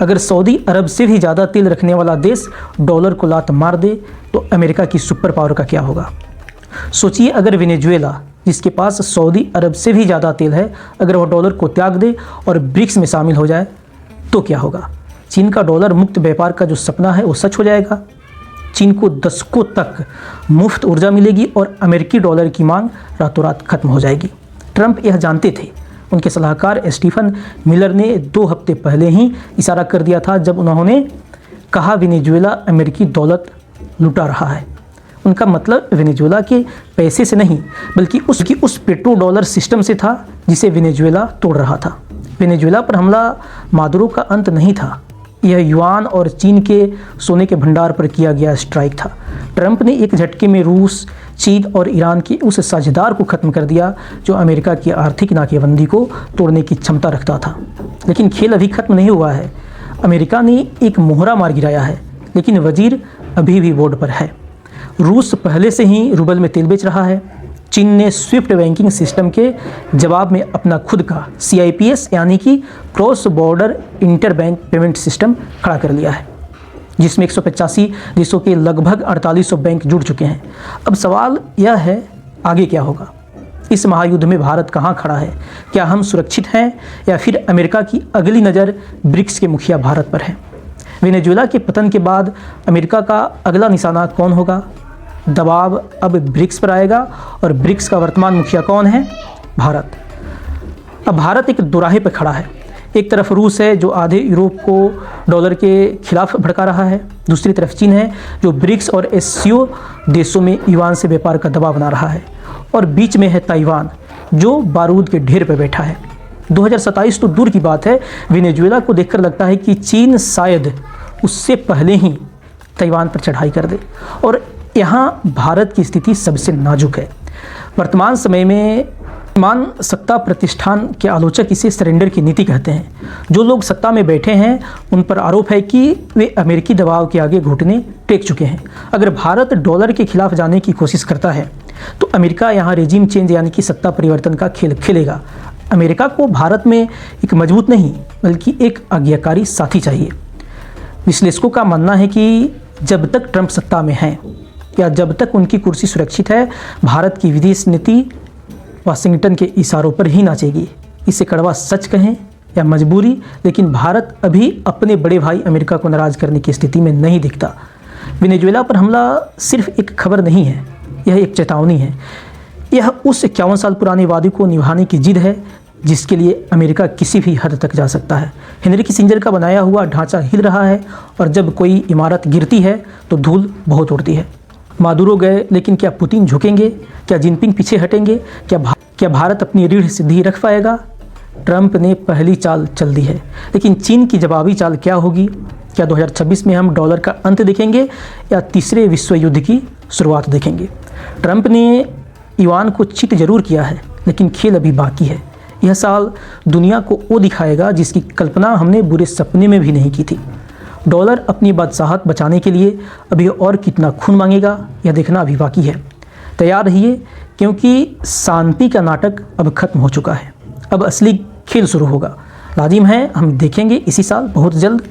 अगर सऊदी अरब से भी ज़्यादा तेल रखने वाला देश डॉलर को लात मार दे तो अमेरिका की सुपर पावर का क्या होगा। सोचिए, अगर वेनेजुएला, जिसके पास सऊदी अरब से भी ज़्यादा तेल है, अगर वह डॉलर को त्याग दे और ब्रिक्स में शामिल हो जाए तो क्या होगा। चीन का डॉलर मुक्त व्यापार का जो सपना है वो सच हो जाएगा। चीन को दशकों तक मुफ्त ऊर्जा मिलेगी और अमेरिकी डॉलर की मांग रातों रात खत्म हो जाएगी। ट्रंप यह जानते थे। उनके सलाहकार स्टीफन मिलर ने 2 हफ्ते पहले ही इशारा कर दिया था, जब उन्होंने कहा वेनेजुएला अमेरिकी दौलत लुटा रहा है। उनका मतलब वेनेजुएला के पैसे से नहीं, बल्कि उस पेट्रो डॉलर सिस्टम से था जिसे वेनेजुएला तोड़ रहा था। वेनेजुएला पर हमला मादुरो का अंत नहीं था, यह युआन और चीन के सोने के भंडार पर किया गया स्ट्राइक था। ट्रंप ने एक झटके में रूस, चीन और ईरान के उस साझेदार को ख़त्म कर दिया जो अमेरिका की आर्थिक नाकेबंदी को तोड़ने की क्षमता रखता था। लेकिन खेल अभी खत्म नहीं हुआ है। अमेरिका ने एक मोहरा मार गिराया है, लेकिन वजीर अभी भी बोर्ड पर है। रूस पहले से ही रूबल में तेल बेच रहा है। चीन ने स्विफ्ट बैंकिंग सिस्टम के जवाब में अपना खुद का CIPS यानी कि cross border inter bank payment system खड़ा कर लिया है, जिसमें 185 देशों के लगभग 4800 बैंक जुड़ चुके हैं। अब सवाल यह है, आगे क्या होगा। इस महायुद्ध में भारत कहाँ खड़ा है? क्या हम सुरक्षित हैं या फिर अमेरिका की अगली नज़र ब्रिक्स के मुखिया भारत पर है? वेनेजुएला के पतन के बाद अमेरिका का अगला निशाना कौन होगा? दबाव अब ब्रिक्स पर आएगा और ब्रिक्स का वर्तमान मुखिया कौन है? भारत। अब भारत एक दोराहे पर खड़ा है। एक तरफ रूस है जो आधे यूरोप को डॉलर के खिलाफ भड़का रहा है, दूसरी तरफ चीन है जो ब्रिक्स और SCO देशों में युआन से व्यापार का दबाव बना रहा है, और बीच में है ताइवान जो बारूद के ढेर पर बैठा है। 2027 तो दूर की बात है, वेनेजुएला को देखकर लगता है कि चीन शायद उससे पहले ही ताइवान पर चढ़ाई कर दे, और यहाँ भारत की स्थिति सबसे नाजुक है। वर्तमान समय में मान सत्ता प्रतिष्ठान के आलोचक इसे सरेंडर की नीति कहते हैं। जो लोग सत्ता में बैठे हैं उन पर आरोप है कि वे अमेरिकी दबाव के आगे घुटने टेक चुके हैं। अगर भारत डॉलर के खिलाफ जाने की कोशिश करता है तो अमेरिका यहाँ रेजिम चेंज यानी कि सत्ता परिवर्तन का खेल खेलेगा। अमेरिका को भारत में एक मजबूत नहीं बल्कि एक आज्ञाकारी साथी चाहिए। विश्लेषकों का मानना है कि जब तक ट्रंप सत्ता में हैं या जब तक उनकी कुर्सी सुरक्षित है, भारत की विदेश नीति वाशिंगटन के इशारों पर ही नाचेगी। इसे कड़वा सच कहें या मजबूरी, लेकिन भारत अभी अपने बड़े भाई अमेरिका को नाराज़ करने की स्थिति में नहीं दिखता। वेनेजुएला पर हमला सिर्फ एक खबर नहीं है, यह एक चेतावनी है। यह उस 51 साल पुराने वादे को निभाने की जिद है जिसके लिए अमेरिका किसी भी हद तक जा सकता है। हेनरी किसिंजर का बनाया हुआ ढांचा हिल रहा है, और जब कोई इमारत गिरती है तो धूल बहुत उड़ती है। मादुरो गए, लेकिन क्या पुतिन झुकेंगे? क्या जिनपिंग पीछे हटेंगे? क्या भारत अपनी रीढ़ सीधी रख पाएगा? ट्रंप ने पहली चाल चल दी है, लेकिन चीन की जवाबी चाल क्या होगी? क्या 2026 में हम डॉलर का अंत देखेंगे या तीसरे विश्व युद्ध की शुरुआत देखेंगे? ट्रंप ने युआन को चित जरूर किया है, लेकिन खेल अभी बाकी है। यह साल दुनिया को वो दिखाएगा जिसकी कल्पना हमने बुरे सपने में भी नहीं की थी। डॉलर अपनी बादशाहत बचाने के लिए अभी और कितना खून मांगेगा, यह देखना अभी बाकी है। तैयार रहिए, क्योंकि शांति का नाटक अब खत्म हो चुका है। अब असली खेल शुरू होगा। लाजिम है हम देखेंगे इसी साल बहुत जल्द।